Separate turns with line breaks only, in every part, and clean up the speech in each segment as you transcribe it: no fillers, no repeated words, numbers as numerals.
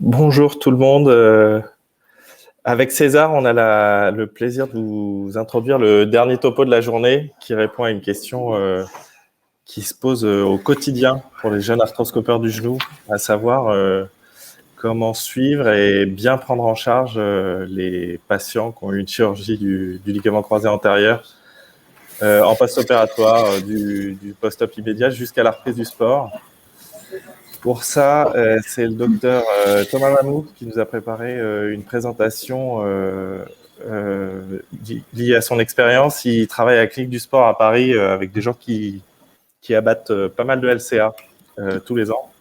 Bonjour tout le monde. Avec César, on a le plaisir de vous introduire le dernier topo de la journée qui répond à une question qui se pose au quotidien pour les jeunes arthroscopeurs du genou, à savoir comment suivre et bien prendre en charge les patients qui ont eu une chirurgie du ligament croisé antérieur en post-opératoire, du post-op immédiat jusqu'à la reprise du sport. Pour ça, c'est le docteur Thomas Mamou qui nous a préparé une présentation liée à son expérience. Il travaille à la clinique du sport à Paris avec des gens qui abattent pas mal de LCA tous les ans.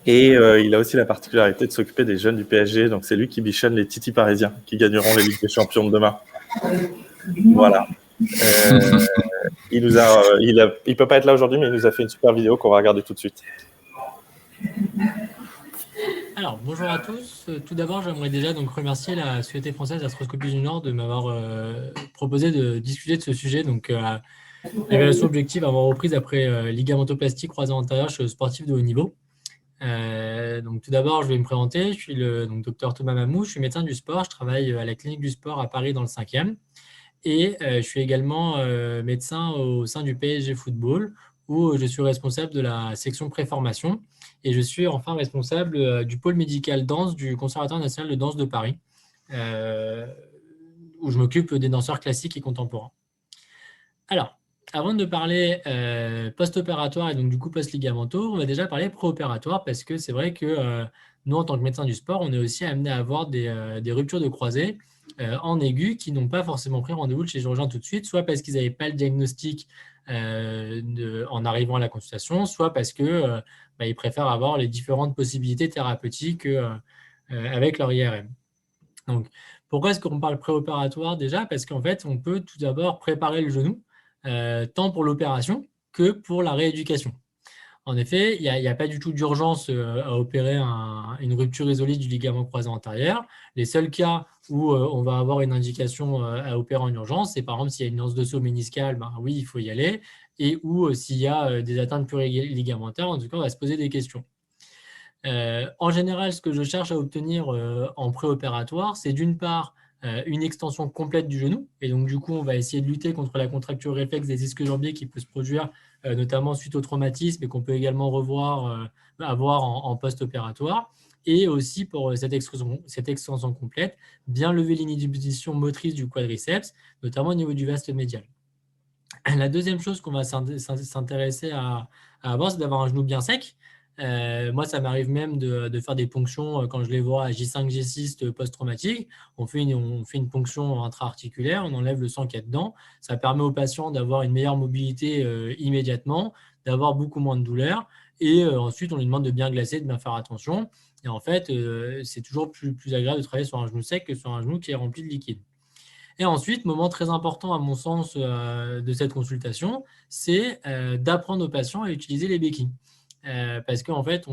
Et il a aussi la particularité de s'occuper des jeunes du PSG. Donc, c'est lui qui bichonne les titis parisiens qui gagneront les Ligues des Champions de demain. Voilà. Il peut pas être là aujourd'hui, mais il nous a fait une super vidéo qu'on va regarder tout de suite.
Alors, bonjour à tous. Tout d'abord, j'aimerais déjà donc remercier la Société française d'arthroscopie du Nord de m'avoir proposé de discuter de ce sujet. Donc, l'évaluation objective avoir reprise après ligamentoplastie croisée antérieure chez le sportif de haut niveau. Donc, tout d'abord, je vais me présenter. Je suis le docteur Thomas Mamou. Je suis médecin du sport. Je travaille à la clinique du sport à Paris dans le 5e. Et je suis également médecin au sein du PSG Football, où je suis responsable de la section préformation. Et je suis enfin responsable du pôle médical danse du Conservatoire national de danse de Paris, où je m'occupe des danseurs classiques et contemporains. Alors, avant de parler post-opératoire et donc du coup post-ligamentaux, on va déjà parler pré-opératoire parce que c'est vrai que nous, en tant que médecins du sport, on est aussi amené à avoir des ruptures de croisés en aigu qui n'ont pas forcément pris rendez-vous chez le chirurgien tout de suite, soit parce qu'ils n'avaient pas le diagnostic en arrivant à la consultation, soit parce que ils préfèrent avoir les différentes possibilités thérapeutiques avec leur IRM. Donc, pourquoi est-ce qu'on parle préopératoire déjà? Parce qu'en fait, on peut tout d'abord préparer le genou, tant pour l'opération que pour la rééducation. En effet, il n'y a pas du tout d'urgence à opérer une rupture isolée du ligament croisé antérieur. Les seuls cas où on va avoir une indication à opérer en urgence, c'est par exemple s'il y a une lance de saut méniscale, oui, il faut y aller, et ou s'il y a des atteintes pluriligamentaires, en tout cas, on va se poser des questions. En général, ce que je cherche à obtenir en préopératoire, c'est d'une part une extension complète du genou. Et donc, du coup, on va essayer de lutter contre la contracture réflexe des ischio-jambiers qui peut se produire notamment suite au traumatisme et qu'on peut également avoir en post-opératoire. Et aussi, pour cette extension complète, bien lever l'inhibition motrice du quadriceps, notamment au niveau du vaste médial. La deuxième chose qu'on va s'intéresser à avoir, c'est d'avoir un genou bien sec. Moi, ça m'arrive même de faire des ponctions quand je les vois à J5, G6 post-traumatique. On fait une ponction intra-articulaire, on enlève le sang qu'il y a dedans. Ça permet aux patients d'avoir une meilleure mobilité immédiatement, d'avoir beaucoup moins de douleur. Et ensuite, on lui demande de bien glacer, de bien faire attention. Et en fait, c'est toujours plus agréable de travailler sur un genou sec que sur un genou qui est rempli de liquide. Et ensuite, moment très important à mon sens de cette consultation, c'est d'apprendre aux patients à utiliser les béquilles. Parce qu'en fait,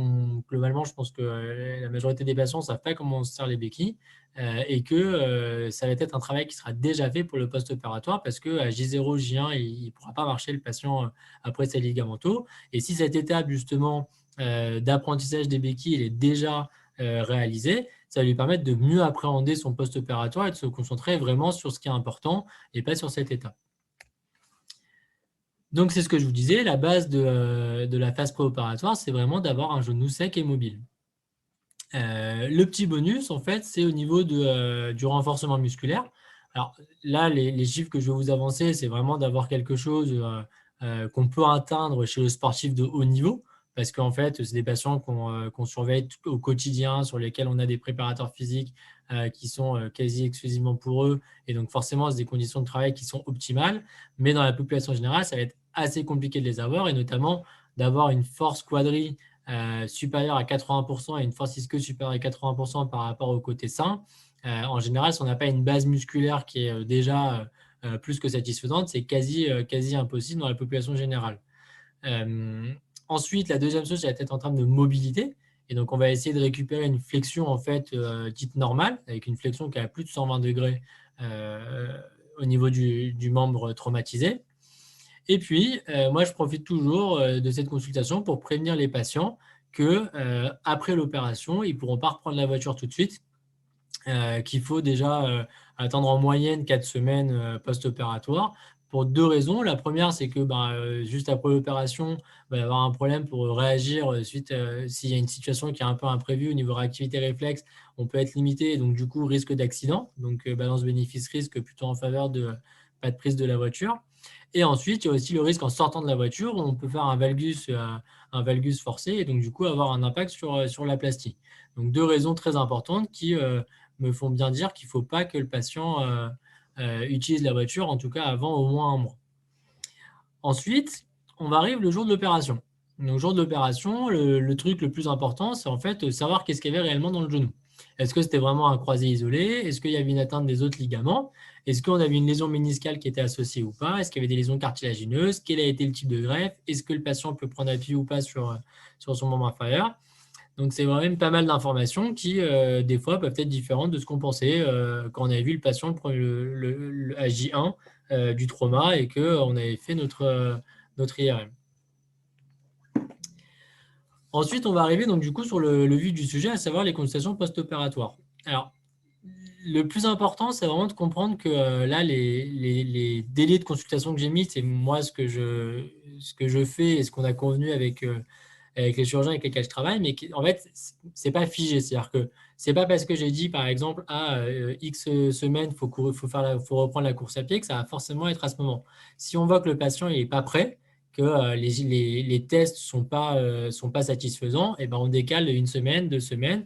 globalement, je pense que la majorité des patients ne savent pas comment on se sert les béquilles et que ça va être un travail qui sera déjà fait pour le post-opératoire parce qu'à J0, J1, il ne pourra pas marcher le patient après ses ligamentaux. Et si cette étape, justement, d'apprentissage des béquilles est déjà réalisée, ça va lui permettre de mieux appréhender son post-opératoire et de se concentrer vraiment sur ce qui est important et pas sur cette étape. Donc, c'est ce que je vous disais, la base de la phase préopératoire, c'est vraiment d'avoir un genou sec et mobile. Le petit bonus, en fait, c'est au niveau du renforcement musculaire. Alors là, les chiffres que je vais vous avancer, c'est vraiment d'avoir quelque chose qu'on peut atteindre chez le sportif de haut niveau, parce qu'en fait, c'est des patients qu'on surveille au quotidien, sur lesquels on a des préparateurs physiques qui sont quasi exclusivement pour eux, et donc forcément, c'est des conditions de travail qui sont optimales, mais dans la population générale, ça va être assez compliqué de les avoir, et notamment d'avoir une force quadri supérieure à 80% et une force ischio supérieure à 80% par rapport au côté sain. En général, si on n'a pas une base musculaire qui est déjà plus que satisfaisante, c'est quasi impossible dans la population générale. Ensuite, la deuxième chose, c'est être en termes de mobilité. Et donc, on va essayer de récupérer une flexion en fait dite normale, avec une flexion qui est à plus de 120 degrés au niveau du membre traumatisé. Et puis, moi, je profite toujours de cette consultation pour prévenir les patients qu'après l'opération, ils ne pourront pas reprendre la voiture tout de suite, qu'il faut déjà attendre en moyenne 4 semaines post-opératoire pour 2 raisons. La première, c'est que juste après l'opération, il va y avoir un problème pour réagir suite s'il y a une situation qui est un peu imprévue au niveau réactivité réflexe, on peut être limité et donc du coup risque d'accident. Donc balance bénéfice-risque plutôt en faveur de pas de prise de la voiture. Et ensuite, il y a aussi le risque en sortant de la voiture, on peut faire un valgus forcé et donc du coup avoir un impact sur la plastique. Donc 2 raisons très importantes qui me font bien dire qu'il ne faut pas que le patient utilise la voiture, en tout cas avant au moins un mois. Ensuite, on arrive le jour de l'opération. Le jour de l'opération, le truc le plus important, c'est en fait savoir qu'est-ce qu'il y avait réellement dans le genou. Est-ce que c'était vraiment un croisé isolé? Est-ce qu'il y avait une atteinte des autres ligaments? Est-ce qu'on avait une lésion méniscale qui était associée ou pas? Est-ce qu'il y avait des lésions cartilagineuses? Quel a été le type de greffe? Est-ce que le patient peut prendre appui ou pas sur son membre inférieur? Donc, c'est vraiment pas mal d'informations qui, des fois, peuvent être différentes de ce qu'on pensait quand on avait vu le patient à J1 du trauma et qu'on avait fait notre IRM. Ensuite, on va arriver donc, du coup, sur le vif du sujet, à savoir les consultations post-opératoires. Alors, le plus important, c'est vraiment de comprendre que là, les délais de consultation que j'ai mis, c'est moi ce que je fais et ce qu'on a convenu avec les chirurgiens avec lesquels je travaille, mais en fait, c'est pas figé. C'est-à-dire que c'est pas parce que j'ai dit, par exemple, X semaines, faut reprendre la course à pied, que ça va forcément être à ce moment. Si on voit que le patient n'est pas prêt, que les tests sont pas satisfaisants, et ben on décale une semaine, 2 semaines.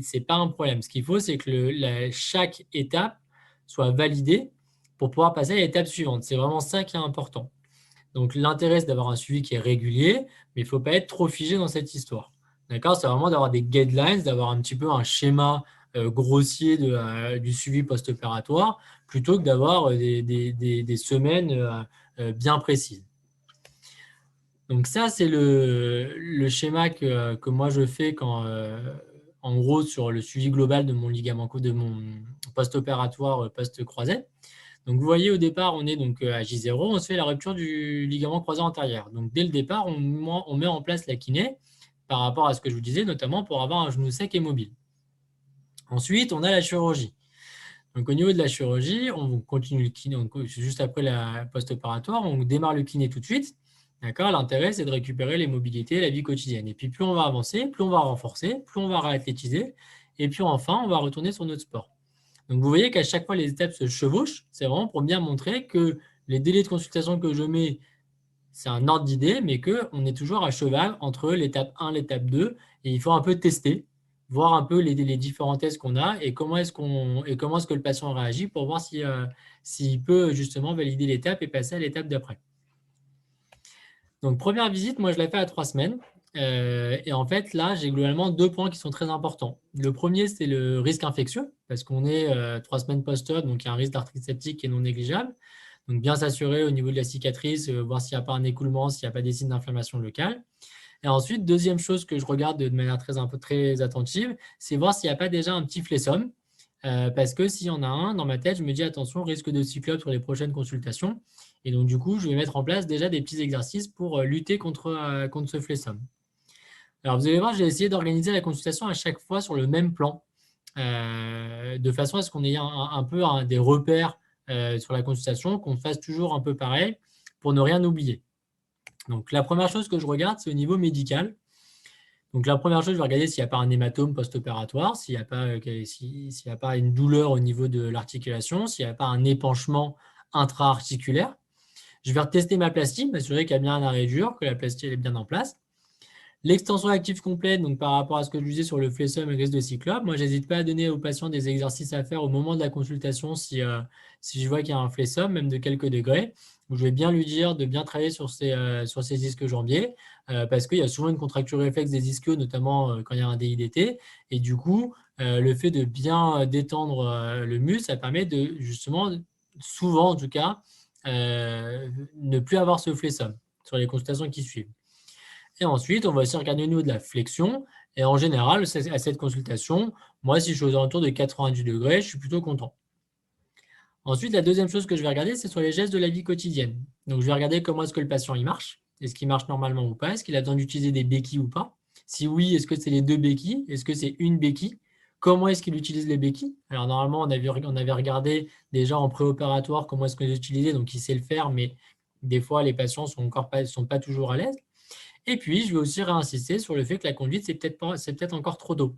C'est pas un problème. Ce qu'il faut, c'est que chaque étape soit validée pour pouvoir passer à l'étape suivante. C'est vraiment ça qui est important. Donc, l'intérêt, c'est d'avoir un suivi qui est régulier, mais il ne faut pas être trop figé dans cette histoire. D'accord? C'est vraiment d'avoir des guidelines, d'avoir un petit peu un schéma grossier du suivi post-opératoire, plutôt que d'avoir des semaines bien précises. Donc, ça, c'est le schéma que moi, je fais en gros, sur le suivi global de mon ligament, de mon post-opératoire post-croisé. Donc, vous voyez, au départ, on est donc à J0, on se fait la rupture du ligament croisé antérieur. Donc, dès le départ, on met en place la kiné par rapport à ce que je vous disais, notamment pour avoir un genou sec et mobile. Ensuite, on a la chirurgie. Donc, au niveau de la chirurgie, on continue le kiné, juste après la post-opératoire, on démarre le kiné tout de suite. D'accord? L'intérêt, c'est de récupérer les mobilités, la vie quotidienne. Et puis, plus on va avancer, plus on va renforcer, plus on va réathlétiser. Et puis, enfin, on va retourner sur notre sport. Donc, vous voyez qu'à chaque fois, les étapes se chevauchent. C'est vraiment pour bien montrer que les délais de consultation que je mets, c'est un ordre d'idée, mais qu'on est toujours à cheval entre l'étape 1 et l'étape 2. Et il faut un peu tester, voir un peu les différents tests qu'on a et comment est-ce que le patient réagit pour voir s'il peut justement valider l'étape et passer à l'étape d'après. Donc, première visite, moi, je l'ai fait à 3 semaines. Et en fait, là, j'ai globalement 2 points qui sont très importants. Le premier, c'est le risque infectieux, parce qu'on est 3 semaines post-op, donc il y a un risque d'arthrite septique qui est non négligeable. Donc, bien s'assurer au niveau de la cicatrice, voir s'il n'y a pas un écoulement, s'il n'y a pas des signes d'inflammation locale. Et ensuite, deuxième chose que je regarde de manière très attentive, c'est voir s'il n'y a pas déjà un petit flessum. Parce que s'il y en a un, dans ma tête, je me dis attention, risque de cyclope sur les prochaines consultations. Et donc, du coup, je vais mettre en place déjà des petits exercices pour lutter contre ce flessum. Alors, vous allez voir, j'ai essayé d'organiser la consultation à chaque fois sur le même plan, de façon à ce qu'on ait un peu des repères sur la consultation, qu'on fasse toujours un peu pareil pour ne rien oublier. Donc, la première chose que je regarde, c'est au niveau médical. Donc, la première chose, je vais regarder s'il n'y a pas un hématome post-opératoire, s'il n'y a pas une douleur au niveau de l'articulation, s'il n'y a pas un épanchement intra-articulaire. Je vais retester ma plastie, m'assurer qu'il y a bien un arrêt dur, que la plastie elle est bien en place. L'extension active complète, donc par rapport à ce que je disais sur le flessum et le risque de cyclope, moi, je n'hésite pas à donner aux patients des exercices à faire au moment de la consultation si je vois qu'il y a un flessum, même de quelques degrés, où je vais bien lui dire de bien travailler sur ses disques jambiers, parce qu'il y a souvent une contracture réflexe des ischios, notamment quand il y a un DIDT, et du coup, le fait de bien détendre le muscle, ça permet de, justement, souvent en tout cas, ne plus avoir ce flessum sur les consultations qui suivent. Et ensuite, on va aussi regarder au niveau de la flexion. Et en général, à cette consultation, moi, si je suis aux alentours de 90 degrés, je suis plutôt content. Ensuite, la deuxième chose que je vais regarder, c'est sur les gestes de la vie quotidienne. Donc, je vais regarder comment est-ce que le patient il marche. Est-ce qu'il marche normalement ou pas? Est-ce qu'il a besoin d'utiliser des béquilles ou pas? Si oui, est-ce que c'est les 2 béquilles? Est-ce que c'est une béquille? Comment est-ce qu'il utilise les béquilles? Alors normalement, on avait regardé déjà en préopératoire comment est-ce qu'on les utilisait, donc il sait le faire, mais des fois, les patients sont pas toujours à l'aise. Et puis, je vais aussi réinsister sur le fait que la conduite, c'est peut-être encore trop tôt.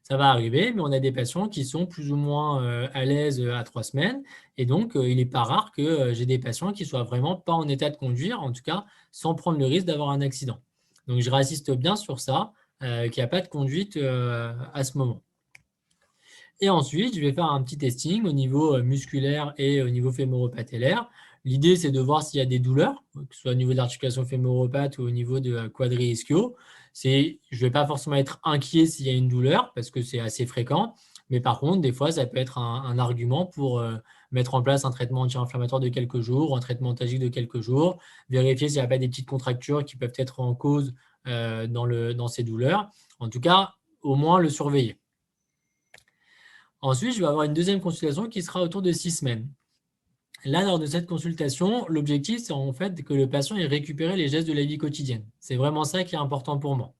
Ça va arriver, mais on a des patients qui sont plus ou moins à l'aise à 3 semaines. Et donc, il n'est pas rare que j'ai des patients qui ne soient vraiment pas en état de conduire, en tout cas, sans prendre le risque d'avoir un accident. Donc, je réinsiste bien sur ça, qu'il n'y a pas de conduite à ce moment. Et ensuite, je vais faire un petit testing au niveau musculaire et au niveau fémoro-patellaire. L'idée, c'est de voir s'il y a des douleurs, que ce soit au niveau de l'articulation fémoro-pate ou au niveau de quadri-ischio. Je ne vais pas forcément être inquiet s'il y a une douleur parce que c'est assez fréquent. Mais par contre, des fois, ça peut être un argument pour mettre en place un traitement anti-inflammatoire de quelques jours, un traitement antalgique de quelques jours, vérifier s'il n'y a pas des petites contractures qui peuvent être en cause dans ces douleurs. En tout cas, au moins le surveiller. Ensuite, je vais avoir une deuxième consultation qui sera autour de 6 semaines. Là, lors de cette consultation, l'objectif, c'est en fait que le patient ait récupéré les gestes de la vie quotidienne. C'est vraiment ça qui est important pour moi.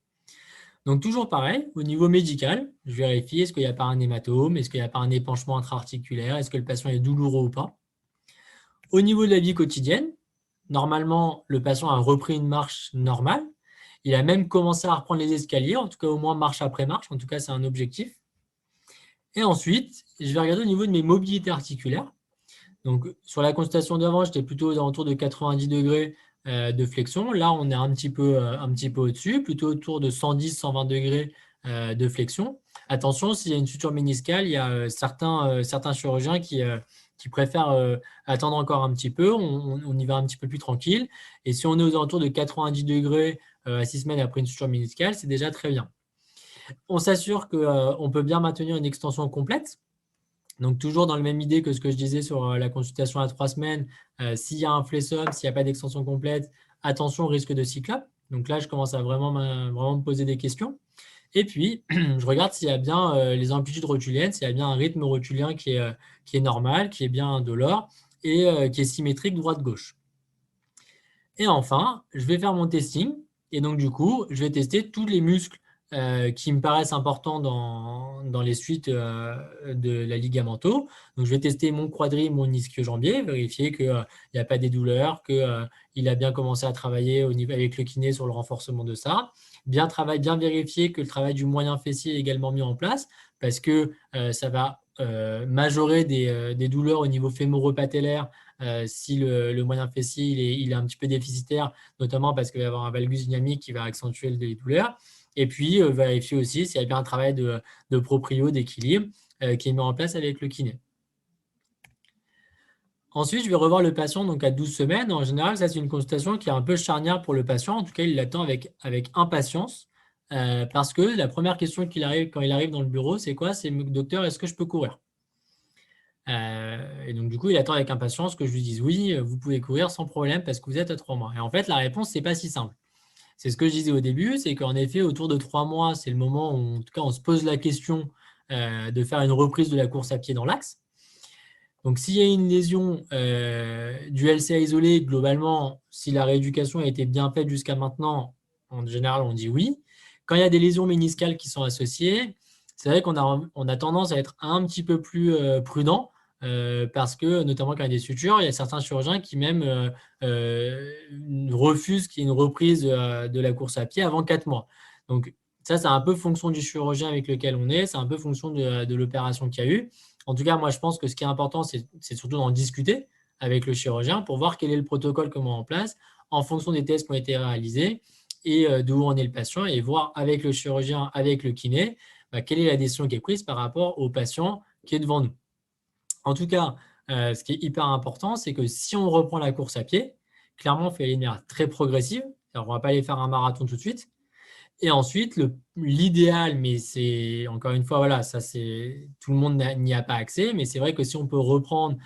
Donc, toujours pareil, au niveau médical, je vérifie est-ce qu'il n'y a pas un hématome, est-ce qu'il n'y a pas un épanchement intra-articulaire, est-ce que le patient est douloureux ou pas. Au niveau de la vie quotidienne, normalement, le patient a repris une marche normale. Il a même commencé à reprendre les escaliers, en tout cas au moins marche après marche, en tout cas c'est un objectif. Et ensuite, je vais regarder au niveau de mes mobilités articulaires. Donc, sur la consultation d'avant, j'étais plutôt aux alentours de 90 degrés de flexion. Là, on est un petit peu au-dessus, plutôt autour de 110-120 degrés de flexion. Attention, s'il y a une suture méniscale, il y a certains chirurgiens qui préfèrent attendre encore un petit peu. On y va un petit peu plus tranquille. Et si on est aux alentours de 90 degrés à 6 semaines après une suture méniscale, c'est déjà très bien. On s'assure qu'on peut bien maintenir une extension complète. Donc, toujours dans la même idée que ce que je disais sur la consultation à 3 semaines, s'il y a un flessum, s'il n'y a pas d'extension complète, attention au risque de cyclope. Donc là, je commence à vraiment me poser des questions. Et puis, je regarde s'il y a bien les amplitudes rotuliennes, s'il y a bien un rythme rotulien qui est normal, qui est bien indolore et qui est symétrique droite-gauche. Et enfin, je vais faire mon testing. Et donc, du coup, je vais tester tous les muscles qui me paraissent importants dans les suites de la ligamento. Donc, je vais tester mon quadri, mon ischio-jambier, vérifier qu'il n'y a pas des douleurs, qu'il a bien commencé à travailler avec le kiné sur le renforcement de ça. Bien vérifier que le travail du moyen fessier est également mis en place parce que ça va majorer des douleurs au niveau fémoro-patellaire si le moyen fessier il est un petit peu déficitaire, notamment parce qu'il va y avoir un valgus dynamique qui va accentuer les douleurs. Et puis, vérifier aussi s'il y a bien un travail de proprio, d'équilibre qui est mis en place avec le kiné. Ensuite, je vais revoir le patient donc à 12 semaines. En général, ça, c'est une consultation qui est un peu charnière pour le patient. En tout cas, il l'attend avec impatience parce que la première question quand il arrive dans le bureau, c'est quoi? C'est docteur, est-ce que je peux courir? Et donc, du coup, il attend avec impatience que je lui dise oui, vous pouvez courir sans problème parce que vous êtes à 3 mois. Et en fait, la réponse, c'est pas si simple. C'est ce que je disais au début, c'est qu'en effet, autour de 3 mois, c'est le moment où, en tout cas, on se pose la question de faire une reprise de la course à pied dans l'axe. Donc, s'il y a une lésion du LCA isolé, globalement, si la rééducation a été bien faite jusqu'à maintenant, en général, on dit oui. Quand il y a des lésions méniscales qui sont associées, c'est vrai qu'on a tendance à être un petit peu plus prudent parce que, notamment quand il y a des sutures, il y a certains chirurgiens qui même refusent qu'il y ait une reprise de la course à pied avant 4 mois. Donc, ça, c'est un peu fonction du chirurgien avec lequel on est, c'est un peu fonction de l'opération qu'il y a eu. En tout cas, moi, je pense que ce qui est important, c'est surtout d'en discuter avec le chirurgien pour voir quel est le protocole qu'on met en place en fonction des tests qui ont été réalisés et d'où en est le patient et voir avec le chirurgien, avec le kiné, quelle est la décision qui est prise par rapport au patient qui est devant nous. En tout cas, ce qui est hyper important, c'est que si on reprend la course à pied, clairement, on fait une manière très progressive. Alors, on ne va pas aller faire un marathon tout de suite. Et ensuite, l'idéal, mais c'est encore une fois, voilà, ça c'est tout le monde n'y a pas accès, mais c'est vrai que si on peut reprendre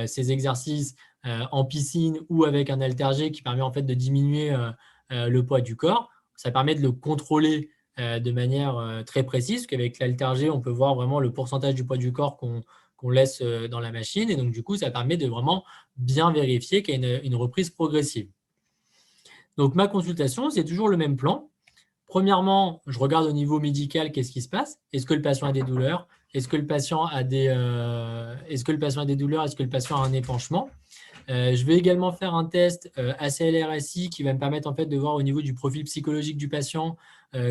ces exercices en piscine ou avec un haltère qui permet en fait de diminuer le poids du corps, ça permet de le contrôler de manière très précise, parce qu'avec l'haltère on peut voir vraiment le pourcentage du poids du corps qu'on laisse dans la machine, et donc du coup, ça permet de vraiment bien vérifier qu'il y a une reprise progressive. Donc ma consultation, c'est toujours le même plan. Premièrement, je regarde au niveau médical qu'est-ce qui se passe. Est-ce que le patient a des douleurs? Est-ce que le patient a des douleurs? Est-ce que le patient a un épanchement? Je vais également faire un test ACLR-SI qui va me permettre en fait de voir au niveau du profil psychologique du patient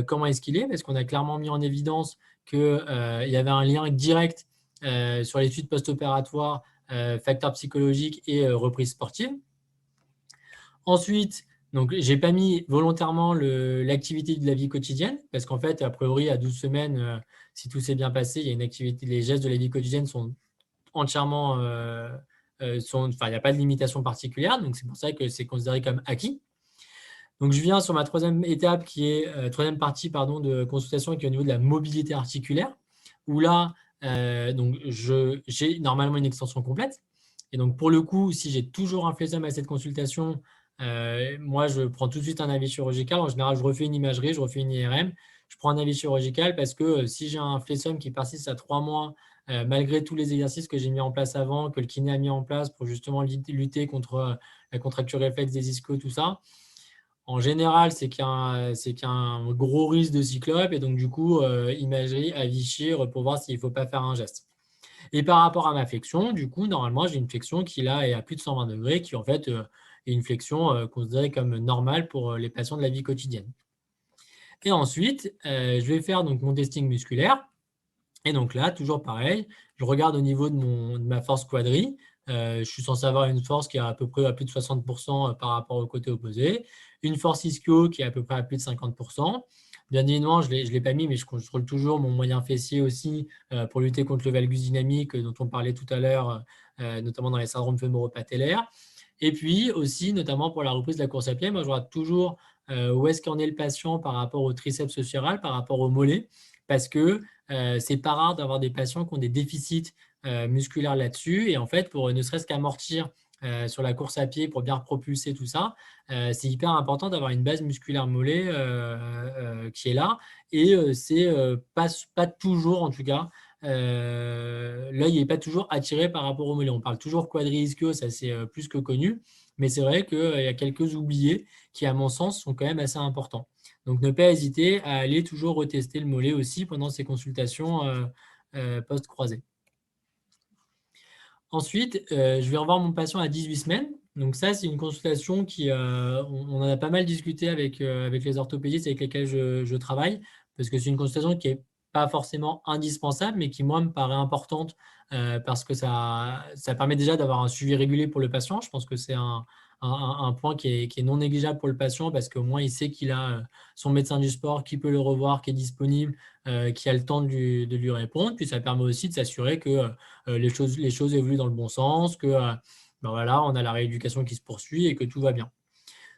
comment est-ce qu'il est, parce qu'on a clairement mis en évidence qu'il y avait un lien direct sur les suites post-opératoires, facteurs psychologiques et reprise sportive. Ensuite, donc, je n'ai pas mis volontairement l'activité de la vie quotidienne, parce qu'en fait, a priori, à 12 semaines, si tout s'est bien passé, il y a une activité, les gestes de la vie quotidienne sont entièrement, il n'y a pas de limitation particulière, donc c'est pour ça que c'est considéré comme acquis. Donc, je viens sur ma troisième étape, qui est troisième partie de consultation, qui est au niveau de la mobilité articulaire, où là, donc j'ai normalement une extension complète. Et donc, pour le coup, si j'ai toujours un flessum à cette consultation, moi, je prends tout de suite un avis chirurgical. En général, je refais une imagerie, je refais une IRM. Je prends un avis chirurgical parce que si j'ai un flessum qui persiste à 3 mois, malgré tous les exercices que j'ai mis en place avant, que le kiné a mis en place pour justement lutter contre la contracture réflexe des ischios, tout ça, en général, c'est qu'il y a un gros risque de cyclope et donc du coup, imagerie à Vichy pour voir s'il ne faut pas faire un geste. Et par rapport à ma flexion, du coup, normalement, j'ai une flexion qui là est à plus de 120 degrés, qui en fait est une flexion considérée comme normale pour les patients de la vie quotidienne. Et ensuite, je vais faire donc mon testing musculaire. Et donc là, toujours pareil, je regarde au niveau de ma force quadri. Je suis censé avoir une force qui est à peu près à plus de 60% par rapport au côté opposé. Une force ischio qui est à peu près à plus de 50%. Bien évidemment, je ne l'ai pas mis, mais je contrôle toujours mon moyen fessier aussi pour lutter contre le valgus dynamique dont on parlait tout à l'heure, notamment dans les syndromes fémoro-patellaires. Et puis aussi, notamment pour la reprise de la course à pied, moi je regarde toujours où est-ce qu'en est le patient par rapport au triceps osséral, par rapport au mollet, parce que c'est pas rare d'avoir des patients qui ont des déficits musculaires là-dessus. Et en fait, pour ne serait-ce qu'amortir sur la course à pied, pour bien propulser tout ça, c'est hyper important d'avoir une base musculaire mollet qui est là. Et c'est pas toujours, en tout cas, l'œil n'est pas toujours attiré par rapport au mollet. On parle toujours quadri-ischio, ça c'est plus que connu. Mais c'est vrai qu'il y a quelques oubliés qui, à mon sens, sont quand même assez importants. Donc, ne pas hésiter à aller toujours retester le mollet aussi pendant ces consultations post-croisées. Ensuite, je vais revoir mon patient à 18 semaines. Donc ça, c'est une consultation on en a pas mal discuté avec les orthopédistes avec lesquels je travaille, parce que c'est une consultation qui n'est pas forcément indispensable, mais qui, moi, me paraît importante parce que ça permet déjà d'avoir un suivi régulier pour le patient. Je pense que c'est un point qui est non négligeable pour le patient parce qu'au moins, il sait qu'il a son médecin du sport qui peut le revoir, qui est disponible, qui a le temps de lui répondre. Puis ça permet aussi de s'assurer que les choses évoluent dans le bon sens, que voilà, on a la rééducation qui se poursuit et que tout va bien.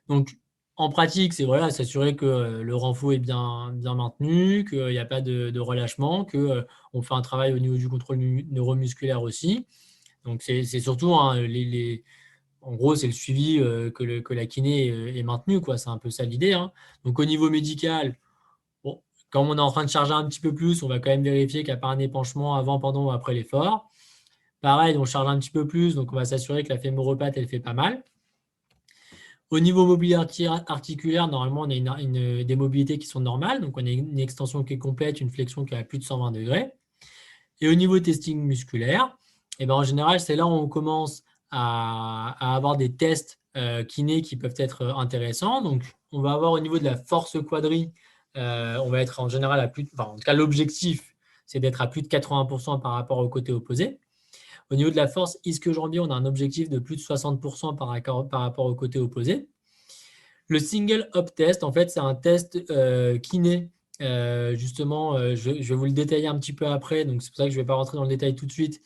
Donc, en pratique, c'est voilà, s'assurer que le renfort est bien maintenu, qu'il n'y a pas de relâchement, qu'on fait un travail au niveau du contrôle neuromusculaire aussi. Donc, c'est surtout en gros, c'est le suivi que la kiné est maintenu, quoi. C'est un peu ça l'idée. Hein. Donc, au niveau médical, bon, quand on est en train de charger un petit peu plus, on va quand même vérifier qu'il n'y a pas un épanchement avant, pendant ou après l'effort. Pareil, on charge un petit peu plus, donc on va s'assurer que la fémoropathe, elle fait pas mal. Au niveau mobilité articulaire, normalement, on a des mobilités qui sont normales. Donc, on a une extension qui est complète, une flexion qui est à plus de 120 degrés. Et au niveau testing musculaire, en général, c'est là où on commence à avoir des tests kinés qui peuvent être intéressants. Donc, on va avoir au niveau de la force quadri, on va être en général à plus en tout cas, l'objectif, c'est d'être à plus de 80% par rapport au côté opposé. Au niveau de la force ischio-jambier, on a un objectif de plus de 60% par rapport au côté opposé. Le single hop test, en fait, c'est un test kiné. Justement, je vais vous le détailler un petit peu après, donc c'est pour ça que je ne vais pas rentrer dans le détail tout de suite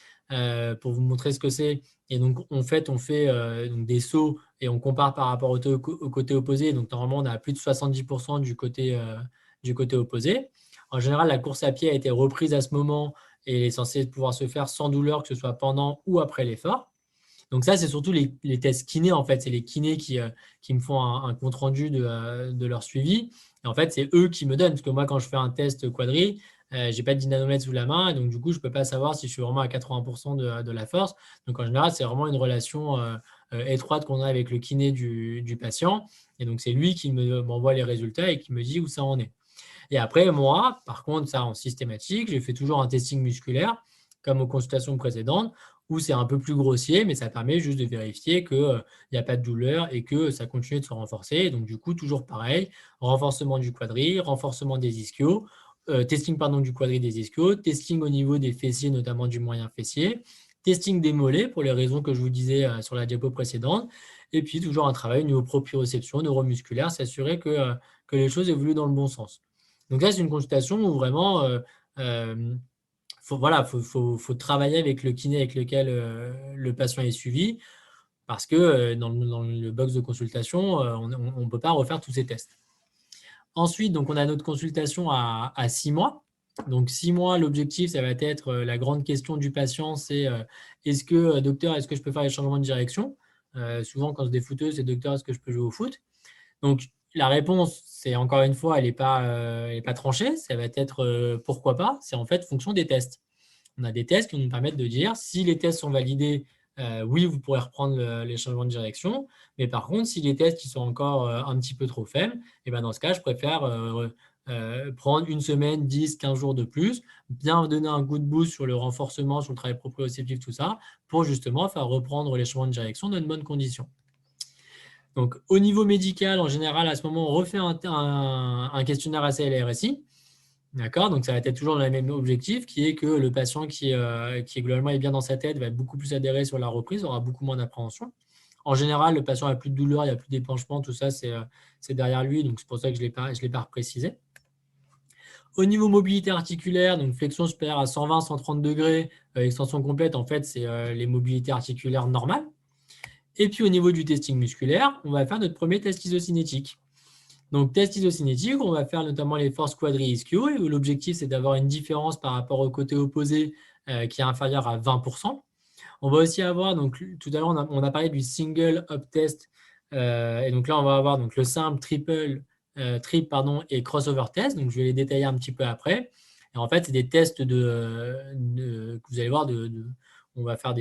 pour vous montrer ce que c'est. Et donc, on fait donc des sauts et on compare par rapport au côté opposé. Donc, normalement, on a plus de 70% du côté opposé. En général, la course à pied a été reprise à ce moment et est censée pouvoir se faire sans douleur, que ce soit pendant ou après l'effort. Donc ça, c'est surtout les tests kinés, en fait. C'est les kinés qui me font un compte-rendu de leur suivi. Et en fait, c'est eux qui me donnent. Parce que moi, quand je fais un test quadri, je n'ai pas de dynanomètre sous la main. Et donc, du coup, je ne peux pas savoir si je suis vraiment à 80% de la force. Donc, en général, c'est vraiment une relation étroite qu'on a avec le kiné du patient. Et donc, c'est lui qui m'envoie les résultats et qui me dit où ça en est. Et après, moi, par contre, ça en systématique, j'ai fait toujours un testing musculaire, comme aux consultations précédentes, où c'est un peu plus grossier, mais ça permet juste de vérifier qu'il n'y a pas de douleur et que ça continue de se renforcer. Et donc, du coup, toujours pareil, renforcement du quadri, renforcement des ischios, testing pardon, du quadri des ischios, testing au niveau des fessiers, notamment du moyen fessier, testing des mollets pour les raisons que je vous disais sur la diapo précédente, et puis toujours un travail au niveau proprioception, neuromusculaire, s'assurer que les choses évoluent dans le bon sens. Donc là, c'est une consultation où vraiment, faut travailler avec le kiné avec lequel le patient est suivi, parce que dans le box de consultation, on ne peut pas refaire tous ces tests. Ensuite, donc, on a notre consultation à 6 mois. Donc, 6 mois, l'objectif, ça va être la grande question du patient, c'est docteur, est-ce que je peux faire les changements de direction? Souvent, quand c'est des footeux, c'est docteur, est-ce que je peux jouer au foot? Donc, la réponse, c'est encore une fois, elle n'est pas tranchée. Ça va être pourquoi pas. C'est en fait fonction des tests. On a des tests qui nous permettent de dire si les tests sont validés, oui, vous pourrez reprendre les changements de direction. Mais par contre, si les tests qui sont encore un petit peu trop faibles, et ben dans ce cas, je préfère prendre une semaine, 10, 15 jours de plus, bien donner un coup de boost sur le renforcement, sur le travail proprioceptif, tout ça, pour justement faire reprendre les changements de direction dans de bonnes conditions. Donc, au niveau médical, en général, à ce moment, on refait un questionnaire ACLRSI. D'accord, donc ça va être toujours le même objectif, qui est que le patient qui globalement est bien dans sa tête va beaucoup plus adhérer sur la reprise, aura beaucoup moins d'appréhension. En général, le patient n'a plus de douleur, il n'y a plus d'épanchement, tout ça, c'est derrière lui, donc c'est pour ça que je ne l'ai pas reprécisé. Au niveau mobilité articulaire, donc flexion supérieure à 120, 130 degrés, extension complète, en fait, c'est les mobilités articulaires normales. Et puis au niveau du testing musculaire, on va faire notre premier test isocinétique. Donc, test isocinétique, on va faire notamment les forces quadri-ischio, et l'objectif, c'est d'avoir une différence par rapport au côté opposé qui est inférieure à 20%. On va aussi avoir, donc tout à l'heure, on a parlé du single up test, et donc là, on va avoir donc, le simple, trip et crossover test. Donc, je vais les détailler un petit peu après. Et en fait, c'est des tests que vous allez voir, on va faire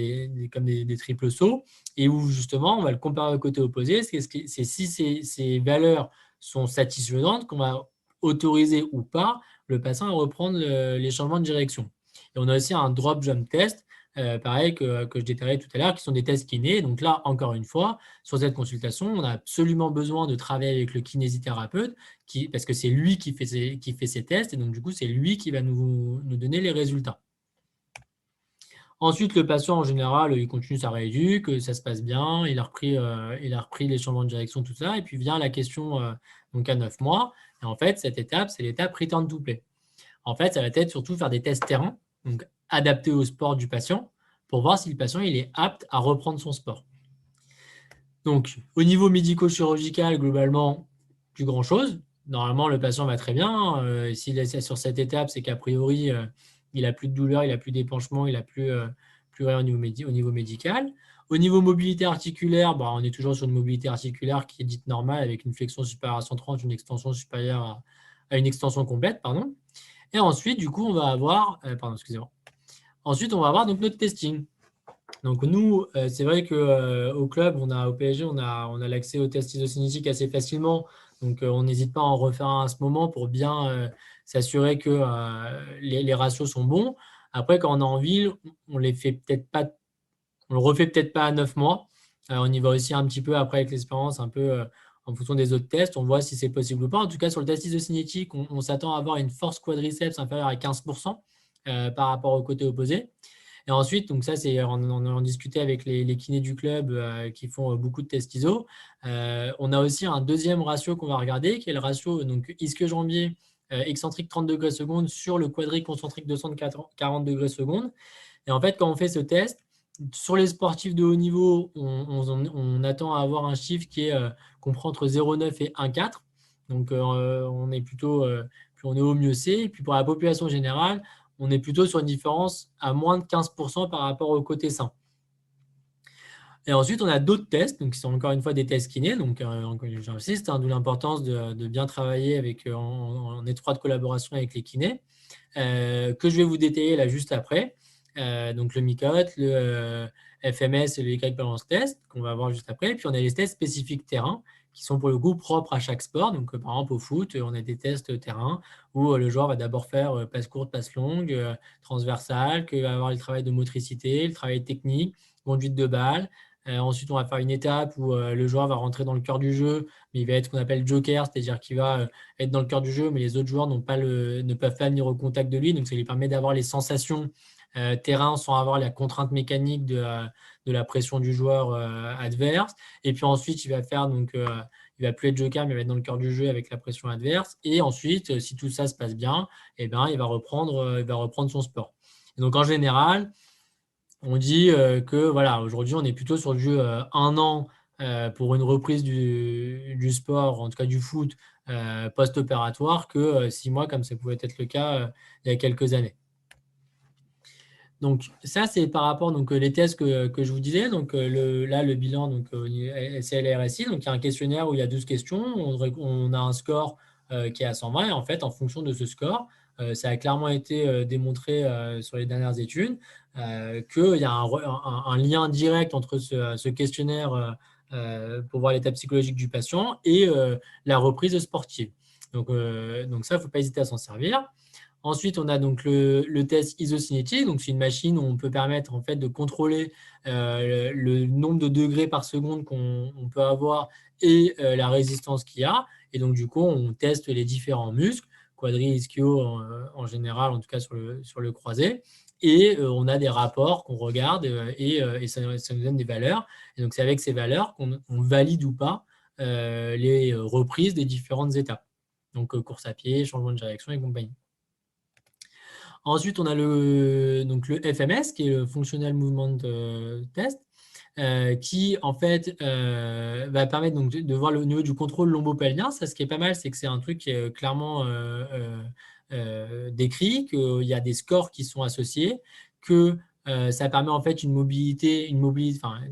comme des triples sauts, et où justement, on va le comparer au côté opposé. C'est si ces valeurs sont satisfaisantes qu'on va autoriser ou pas le patient à reprendre les changements de direction. Et on a aussi un drop jump test, pareil que je détaillais tout à l'heure, qui sont des tests kinés. Donc là, encore une fois, sur cette consultation, on a absolument besoin de travailler avec le kinésithérapeute, parce que c'est lui qui fait ces tests, et donc du coup, c'est lui qui va nous donner les résultats. Ensuite, le patient, en général, il continue sa rééduque, ça se passe bien, il a repris les changements de direction, tout ça, et puis vient la question donc à 9 mois. Et en fait, cette étape, c'est l'étape return to play. En fait, ça va être surtout faire des tests terrain, donc adaptés au sport du patient, pour voir si le patient il est apte à reprendre son sport. Donc, au niveau médico-chirurgical, globalement, plus grand-chose. Normalement, le patient va très bien. S'il est sur cette étape, c'est qu'a priori, il n'a plus de douleur, il n'a plus d'épanchement, il n'a plus rien au niveau médical. Au niveau mobilité articulaire, on est toujours sur une mobilité articulaire qui est dite normale, avec une flexion supérieure à 130, une extension supérieure à une extension complète, pardon. Et ensuite, du coup, on va avoir, Ensuite, on va avoir donc notre testing. Donc nous, c'est vrai qu'au club, au PSG, on a l'accès au test isocinétique assez facilement. Donc on n'hésite pas à en refaire un à ce moment pour bien s'assurer que les ratios sont bons. Après, quand on est en ville, on le refait peut-être pas à 9 mois. On y va aussi un petit peu après avec l'expérience, un peu en fonction des autres tests. On voit si c'est possible ou pas. En tout cas, sur le test isocinétique, on s'attend à avoir une force quadriceps inférieure à 15% par rapport au côté opposé. Et ensuite, donc ça, on en discutait avec les kinés du club qui font beaucoup de tests ISO. On a aussi un deuxième ratio qu'on va regarder, qui est le ratio donc ischio-jambier excentrique 30 degrés secondes sur le quadrique concentrique 240 degrés secondes. Et en fait, quand on fait ce test, sur les sportifs de haut niveau, on attend à avoir un chiffre qui est compris entre 0,9 et 1,4. Donc, on est plutôt, plus on est haut, mieux c'est. Et puis, pour la population générale, on est plutôt sur une différence à moins de 15% par rapport au côté sain. Et ensuite, on a d'autres tests, donc qui sont encore une fois des tests kinés. Donc, j'insiste, d'où l'importance de bien travailler en étroite collaboration avec les kinés, que je vais vous détailler là juste après. Donc, le MICOT, le FMS et le Eclectic Balance Test, qu'on va voir juste après. Et puis, on a les tests spécifiques terrain, qui sont pour le coup propres à chaque sport. Donc, par exemple, au foot, on a des tests terrain où le joueur va d'abord faire passe courte, passe longue, transversale, qu'il va avoir le travail de motricité, le travail technique, conduite de balle. Ensuite, on va faire une étape où le joueur va rentrer dans le cœur du jeu, mais il va être ce qu'on appelle joker, c'est-à-dire qu'il va être dans le cœur du jeu, mais les autres joueurs ne peuvent pas venir au contact de lui. Donc, ça lui permet d'avoir les sensations terrain sans avoir la contrainte mécanique de la pression du joueur adverse. Et puis ensuite, il va faire il va plus être joker, mais il va être dans le cœur du jeu avec la pression adverse. Et ensuite, si tout ça se passe bien, il va reprendre son sport. Et donc en général, on dit que voilà, aujourd'hui, on est plutôt sur du 1 an pour une reprise du sport, en tout cas du foot post-opératoire, que 6 mois, comme ça pouvait être le cas il y a quelques années. Donc ça, c'est par rapport les tests que je vous disais. Donc là, le bilan SLRSI, donc il y a un questionnaire où il y a 12 questions. On a un score qui est à 120. Et en fait, en fonction de ce score, ça a clairement été démontré sur les dernières études qu'il y a un lien direct entre ce questionnaire pour voir l'état psychologique du patient et la reprise sportive. Donc ça, il ne faut pas hésiter à s'en servir. Ensuite, on a donc le test isocinétique. Donc, c'est une machine où on peut permettre en fait de contrôler le nombre de degrés par seconde qu'on peut avoir et la résistance qu'il y a. Et donc, du coup, on teste les différents muscles, quadri, ischio en général, en tout cas sur le croisé. Et on a des rapports qu'on regarde et ça nous donne des valeurs. Et donc, c'est avec ces valeurs qu'on valide ou pas les reprises des différentes étapes. Donc, course à pied, changement de direction et compagnie. Ensuite, on a le FMS, qui est le Functional Movement Test, qui en fait va permettre de voir le niveau du contrôle lombo-pelvien. Ça, ce qui est pas mal, c'est que c'est un truc qui est clairement décrit, qu'il y a des scores qui sont associés, que ça permet en fait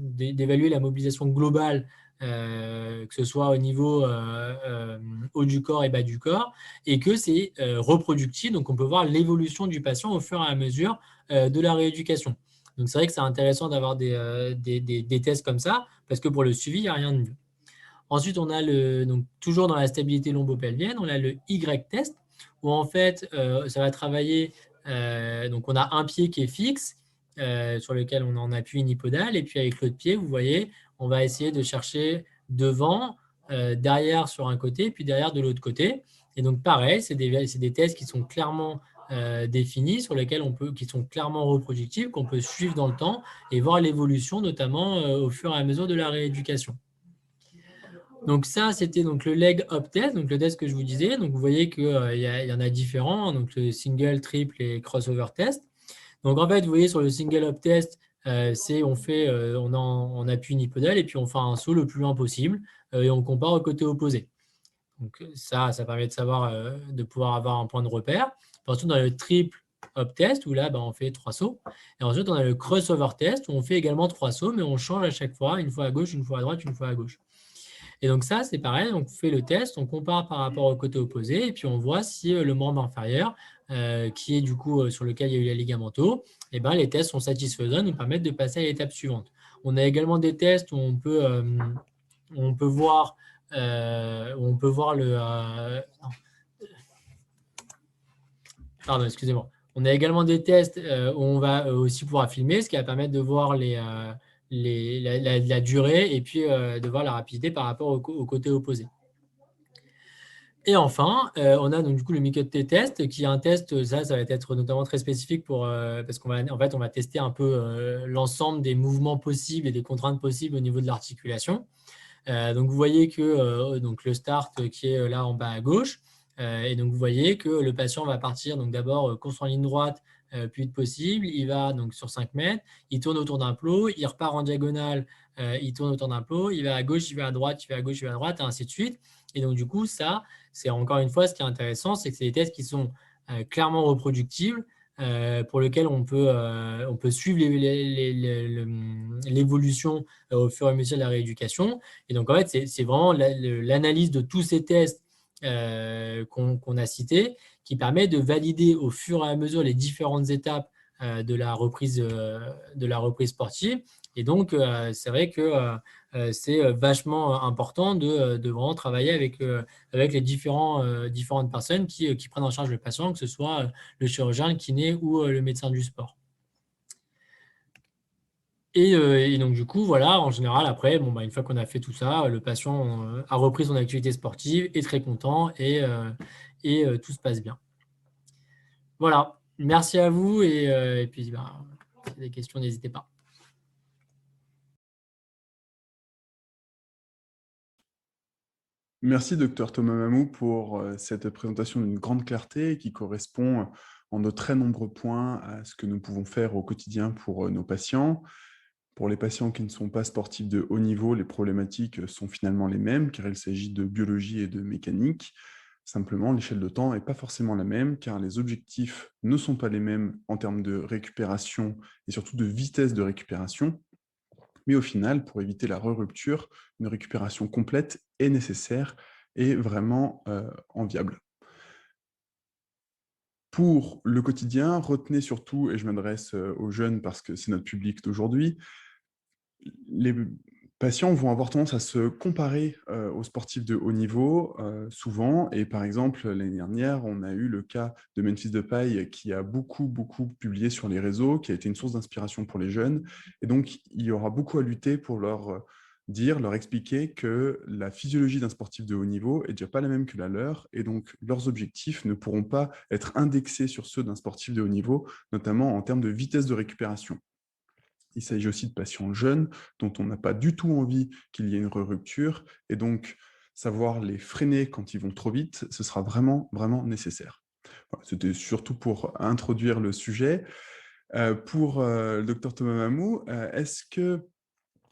d'évaluer la mobilisation globale, que ce soit au niveau haut du corps et bas du corps, et que c'est reproductible. Donc, on peut voir l'évolution du patient au fur et à mesure de la rééducation. Donc, c'est vrai que c'est intéressant d'avoir des tests comme ça, parce que pour le suivi, il n'y a rien de mieux. Ensuite, on a toujours dans la stabilité lombo-pelvienne, on a le Y-test, où en fait, ça va travailler. Donc, on a un pied qui est fixe, sur lequel on en appuie une hypodale, et puis avec l'autre pied, vous voyez, on va essayer de chercher devant, derrière sur un côté, puis derrière de l'autre côté. Et donc, pareil, c'est des tests qui sont clairement définis, qui sont clairement reproductibles, qu'on peut suivre dans le temps et voir l'évolution, notamment au fur et à mesure de la rééducation. Donc ça, c'était le leg up test, donc le test que je vous disais. Donc vous voyez qu'il y en a différents, donc le single, triple et crossover test. Donc en fait, vous voyez sur le single up test, on appuie une hypodale et puis on fait un saut le plus loin possible et on compare au côté opposé. Donc ça permet de savoir, de pouvoir avoir un point de repère. Ensuite, on a le triple up test où là, on fait 3 sauts. Et ensuite, on a le crossover test où on fait également 3 sauts, mais on change à chaque fois, une fois à gauche, une fois à droite, une fois à gauche. Et donc ça, c'est pareil, on fait le test, on compare par rapport au côté opposé, et puis on voit si le membre inférieur, qui est du coup sur lequel il y a eu les ligamentaux, les tests sont satisfaisants, nous permettent de passer à l'étape suivante. On a également des tests où on peut voir pardon, excusez-moi. On a également des tests où on va aussi pouvoir filmer, ce qui va permettre de voir la durée et puis de voir la rapidité par rapport au côté opposé. Et enfin, on a donc du coup le MICUT test, qui est un test, ça va être notamment très spécifique parce qu'on va tester un peu l'ensemble des mouvements possibles et des contraintes possibles au niveau de l'articulation. Donc vous voyez que le start qui est là en bas à gauche, et donc vous voyez que le patient va partir donc d'abord course en ligne droite le plus vite possible, il va donc sur 5 mètres, il tourne autour d'un plot, il repart en diagonale, il tourne autour d'un plot, il va à gauche, il va à droite, il va à gauche, il va à droite, et ainsi de suite. Et donc du coup, ça, c'est encore une fois ce qui est intéressant, c'est que c'est des tests qui sont clairement reproductibles, pour lesquels on peut suivre l'évolution au fur et à mesure de la rééducation. Et donc, en fait, c'est vraiment l'analyse de tous ces tests qu'on a cités qui permet de valider au fur et à mesure les différentes étapes de la reprise sportive Et donc, c'est vrai que c'est vachement important de vraiment travailler avec les différentes personnes qui prennent en charge le patient, que ce soit le chirurgien, le kiné ou le médecin du sport. Et donc, du coup, voilà, en général, après, bon, une fois qu'on a fait tout ça, le patient a repris son activité sportive, est très content et tout se passe bien. Voilà, merci à vous et puis, si vous avez des questions, n'hésitez pas.
Merci, docteur Thomas Mamou, pour cette présentation d'une grande clarté qui correspond en de très nombreux points à ce que nous pouvons faire au quotidien pour nos patients. Pour les patients qui ne sont pas sportifs de haut niveau, les problématiques sont finalement les mêmes, car il s'agit de biologie et de mécanique. Simplement, l'échelle de temps n'est pas forcément la même, car les objectifs ne sont pas les mêmes en termes de récupération et surtout de vitesse de récupération. Mais au final, pour éviter la re-rupture, une récupération complète est nécessaire et vraiment enviable. Pour le quotidien, retenez surtout, et je m'adresse aux jeunes parce que c'est notre public d'aujourd'hui, les patients vont avoir tendance à se comparer aux sportifs de haut niveau souvent. Et par exemple, l'année dernière, on a eu le cas de Memphis Depay qui a beaucoup publié sur les réseaux, qui a été une source d'inspiration pour les jeunes. Et donc, il y aura beaucoup à lutter pour leur dire, leur expliquer que la physiologie d'un sportif de haut niveau est déjà pas la même que la leur. Et donc, leurs objectifs ne pourront pas être indexés sur ceux d'un sportif de haut niveau, notamment en termes de vitesse de récupération. Il s'agit aussi de patients jeunes dont on n'a pas du tout envie qu'il y ait une rupture. Et donc, savoir les freiner quand ils vont trop vite, ce sera vraiment nécessaire. Voilà, c'était surtout pour introduire le sujet. Pour le docteur Thomas Mamou, est-ce que